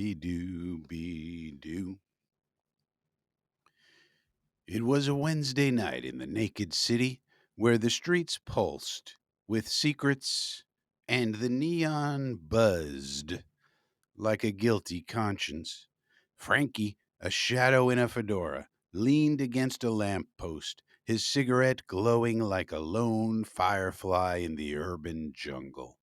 Scooby-Dooby-Doo. It was a Wednesday night in the naked city where the streets pulsed with secrets and the neon buzzed like a guilty conscience. Frankie, a shadow in a fedora, leaned against a lamppost, his cigarette glowing like a lone firefly in the urban jungle.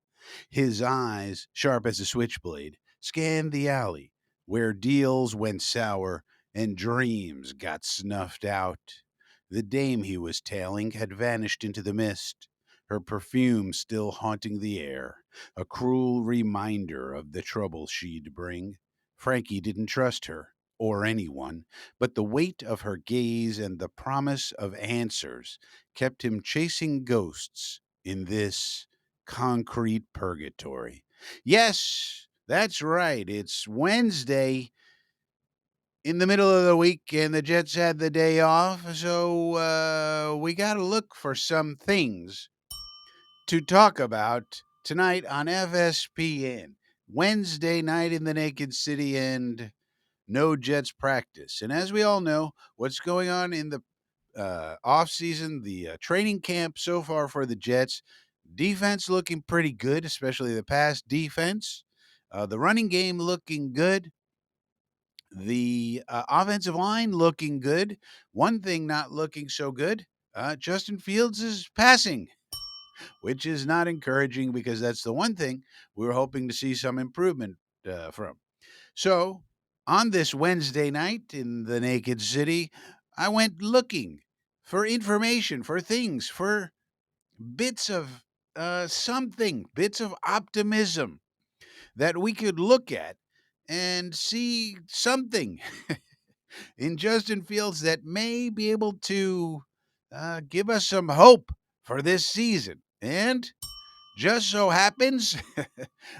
His eyes, sharp as a switchblade, scanned the alley where deals went sour and dreams got snuffed out. The dame he was tailing had vanished into the mist, her perfume still haunting the air, a cruel reminder of the trouble she'd bring. Frankie didn't trust her or anyone, but the weight of her gaze and the promise of answers kept him chasing ghosts in this concrete purgatory. Yes, that's right. It's Wednesday in the middle of the week, and the Jets had the day off. So we got to look for some things to talk about tonight on FSPN. Wednesday night in the Naked City, and no Jets practice. And as we all know, what's going on in the off season, the training camp so far for the Jets. Defense looking pretty good, especially the pass defense. The running game looking good. The offensive line looking good. One thing not looking so good, Justin Fields is passing, which is not encouraging because that's the one thing we were hoping to see some improvement from. So, on this Wednesday night in the Naked City, I went looking for information, for things, for bits of something, bits of optimism that we could look at and see something in Justin Fields that may be able to give us some hope for this season. And just so happens,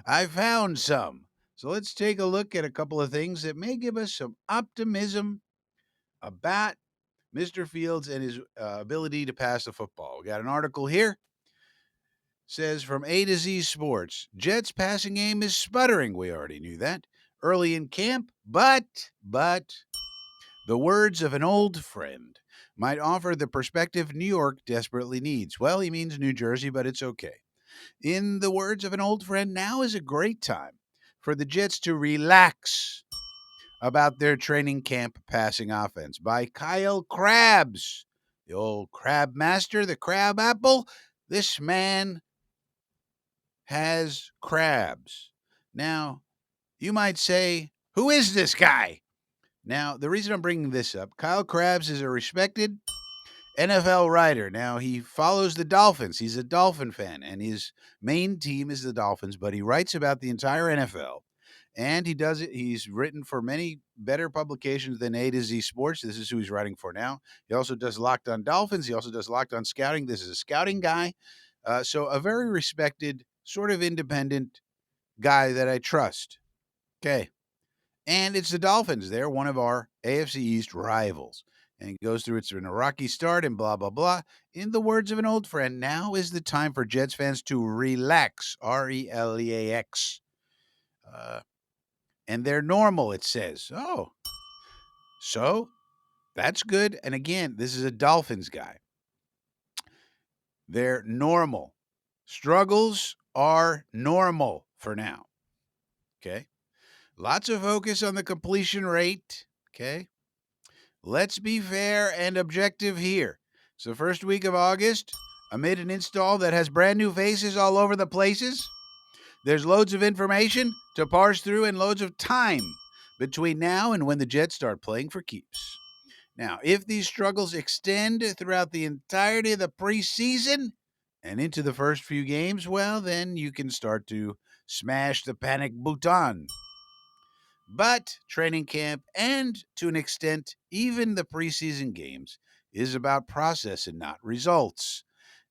I found some. So let's take a look at a couple of things that may give us some optimism about Mr. Fields and his ability to pass the football. We got an article here. Says from A to Z Sports, Jets passing game is sputtering. We already knew that early in camp, but the words of an old friend might offer the perspective New York desperately needs. Well, he means New Jersey, but it's okay. In the words of an old friend, now is a great time for the Jets to relax about their training camp passing offense by Kyle Krabs, the old crab master, the crab apple. This man has crabs. Now, you might say, who is this guy? Now, the reason I'm bringing this up, Kyle Krabs is a respected NFL writer. Now, he follows the Dolphins. He's a Dolphin fan, and his main team is the Dolphins, but he writes about the entire NFL. And he does it. He's written for many better publications than A to Z Sports. This is who he's writing for now. He also does Locked on Dolphins. He also does Locked on Scouting. This is a scouting guy. So a very respected, sort of independent guy that I trust. Okay. And it's the Dolphins. They're one of our AFC East rivals. And it goes through, it's been a rocky start and blah, blah, blah. In the words of an old friend, now is the time for Jets fans to relax, RELEAX. And they're normal, it says. Oh, so that's good. And again, this is a Dolphins guy. They're normal. Struggles are normal for now. Okay. Lots of focus on the completion rate. Okay. Let's be fair and objective here. It's the first week of August, amid an install that has brand new faces all over the places. There's loads of information to parse through and loads of time between now and when the Jets start playing for keeps. Now, if these struggles extend throughout the entirety of the preseason and into the first few games, well, then you can start to smash the panic button. But training camp and, to an extent, even the preseason games is about process and not results.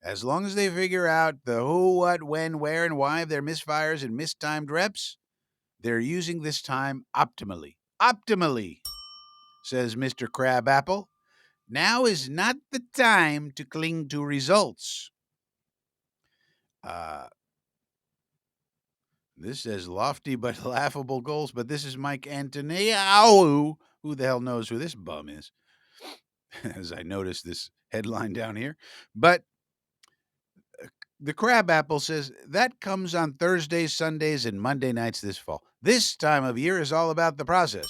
As long as they figure out the who, what, when, where, and why of their misfires and mistimed reps, they're using this time optimally. Optimally, says Mr. Crabapple. Now is not the time to cling to results. Uh, This says lofty but laughable goals, but this is Mike Antonio. Who the hell knows who this bum is? As I notice this headline down here. But the crab apple says that comes on Thursdays, Sundays, and Monday nights this fall. This time of year is all about the process.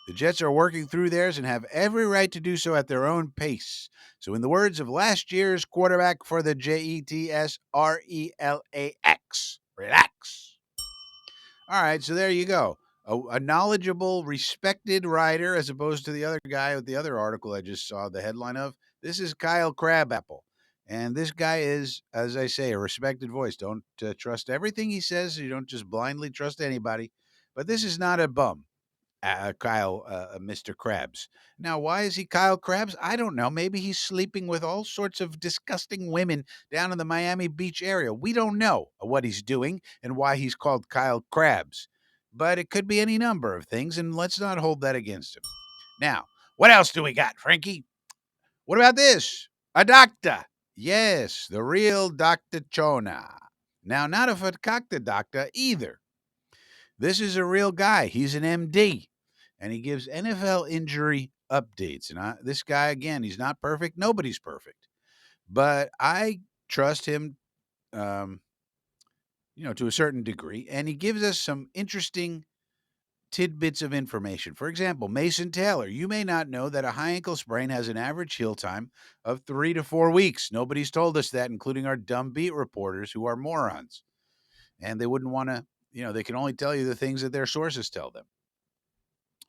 The Jets are working through theirs and have every right to do so at their own pace. So, in the words of last year's quarterback for the JETSRELAX, relax. All right, so there you go. A knowledgeable, respected writer, as opposed to the other guy with the other article I just saw the headline of. This is Kyle Crabapple. And this guy is, as I say, a respected voice. Don't trust everything he says. You don't just blindly trust anybody. But this is not a bum. Kyle, Mr. Krabs. Now, why is he Kyle Krabs? I don't know. Maybe he's sleeping with all sorts of disgusting women down in the Miami Beach area. We don't know what he's doing and why he's called Kyle Krabs. But it could be any number of things, and let's not hold that against him. Now, what else do we got, Frankie? What about this? A doctor. Yes, the real Dr. Chona. Now, not a fakakta doctor either. This is a real guy. He's an MD, and he gives NFL injury updates. And this guy, again, he's not perfect. Nobody's perfect, but I trust him, um, to a certain degree. And he gives us some interesting tidbits of information. For example, Mason Taylor. You may not know that a high ankle sprain has an average heal time of 3 to 4 weeks. Nobody's told us that, including our dumb beat reporters who are morons. And they wouldn't want to, they can only tell you the things that their sources tell them.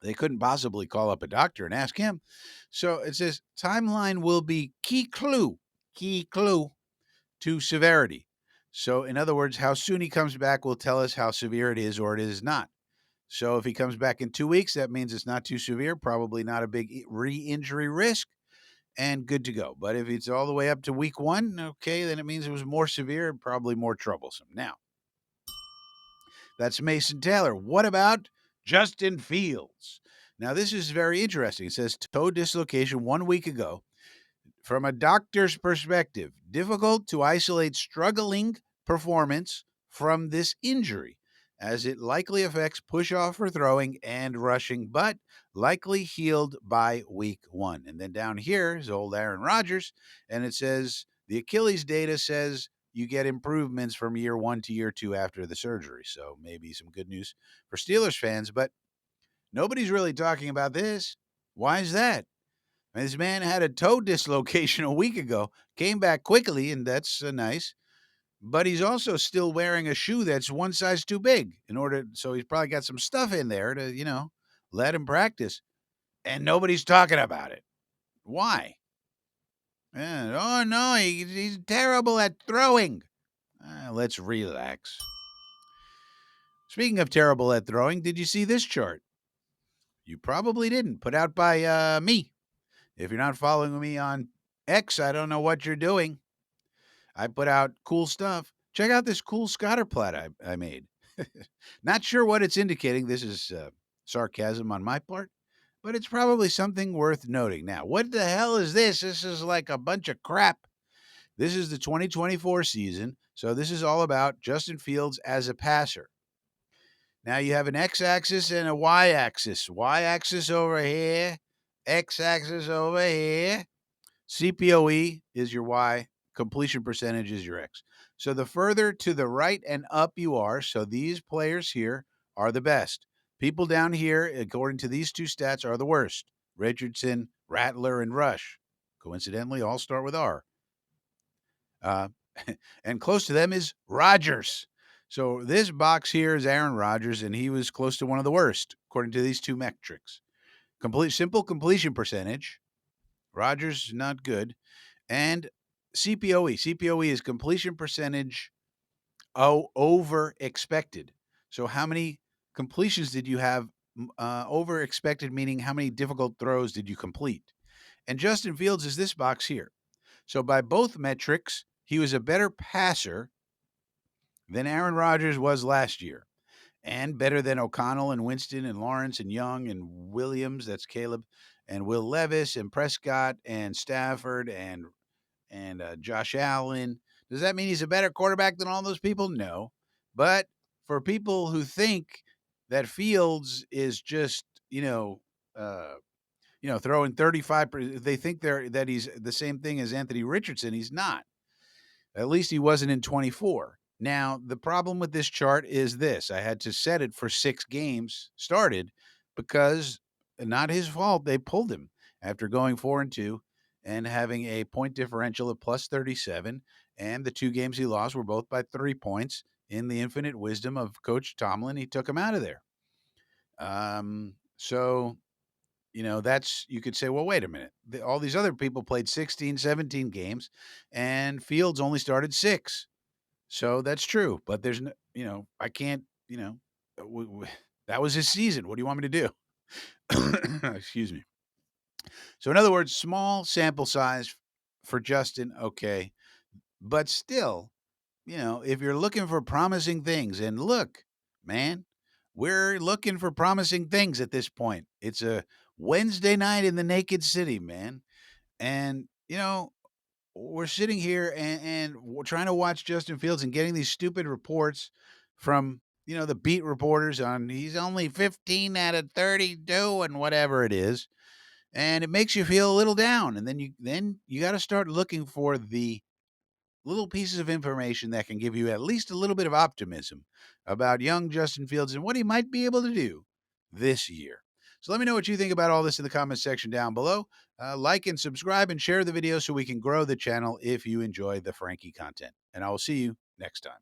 They couldn't possibly call up a doctor and ask him. So it says timeline will be key clue to severity. So, in other words, how soon he comes back will tell us how severe it is or it is not. So, if he comes back in 2 weeks, that means it's not too severe, probably not a big re injury risk, and good to go. But if it's all the way up to week 1, okay, then it means it was more severe and probably more troublesome. Now, that's Mason Taylor. What about Justin Fields? Now, this is very interesting. It says toe dislocation 1 week ago. From a doctor's perspective, difficult to isolate struggling performance from this injury, as it likely affects push off for throwing and rushing, but likely healed by week 1. And then down here is old Aaron Rodgers, and it says the Achilles data says you get improvements from year 1 to year 2 after the surgery. So maybe some good news for Steelers fans, but nobody's really talking about this. Why is that? This man had a toe dislocation a week ago, came back quickly, and that's nice. But he's also still wearing a shoe that's one size too big so he's probably got some stuff in there to, let him practice. And nobody's talking about it. Why? Oh, no, he's terrible at throwing. Let's relax. Speaking of terrible at throwing, did you see this chart? You probably didn't. Put out by me. If you're not following me on X, I don't know what you're doing. I put out cool stuff. Check out this cool scatterplot I made. Not sure what it's indicating. This is sarcasm on my part, but it's probably something worth noting. Now, what the hell is this? This is like a bunch of crap. This is the 2024 season, so this is all about Justin Fields as a passer. Now, you have an x-axis and a y-axis. Y-axis over here, x-axis over here. CPOE is your Y, completion percentage is your X. So the further to the right and up you are, so these players here are the best. People down here, according to these two stats, are the worst. Richardson, Rattler, and Rush. Coincidentally, all start with R. Uh, and close to them is Rodgers. So this box here is Aaron Rodgers, and he was close to one of the worst, according to these two metrics. Simple completion percentage. Rodgers, not good. And CPOE. CPOE is completion percentage over expected. So how many completions did you have over expected, meaning how many difficult throws did you complete? And Justin Fields is this box here. So by both metrics, he was a better passer than Aaron Rodgers was last year, and better than O'Connell and Winston and Lawrence and Young and Williams, that's Caleb, and Will Levis and Prescott and Stafford and Josh Allen. Does that mean he's a better quarterback than all those people? No. But for people who think that Fields is just, uh, throwing 35, they think that he's the same thing as Anthony Richardson. He's not. At least he wasn't in 24. Now, the problem with this chart is this. I had to set it for 6 games started because not his fault. They pulled him after going 4-2 and having a point differential of plus 37. And the 2 games he lost were both by 3 points. In the infinite wisdom of Coach Tomlin, he took him out of there. So that's, you could say, well, wait a minute. All these other people played 16, 17 games, and Fields only started 6. So that's true. But there's no, I can't, that was his season. What do you want me to do? Excuse me. So, in other words, small sample size for Justin, okay. But still, if you're looking for promising things, and look, man, we're looking for promising things at this point. It's a Wednesday night in the naked city, man. And, we're sitting here and we're trying to watch Justin Fields and getting these stupid reports from, the beat reporters on he's only 15 out of 32 and whatever it is. And it makes you feel a little down. And then you got to start looking for the little pieces of information that can give you at least a little bit of optimism about young Justin Fields and what he might be able to do this year. So let me know what you think about all this in the comments section down below. Like and subscribe and share the video so we can grow the channel if you enjoy the Frankie content. And I will see you next time.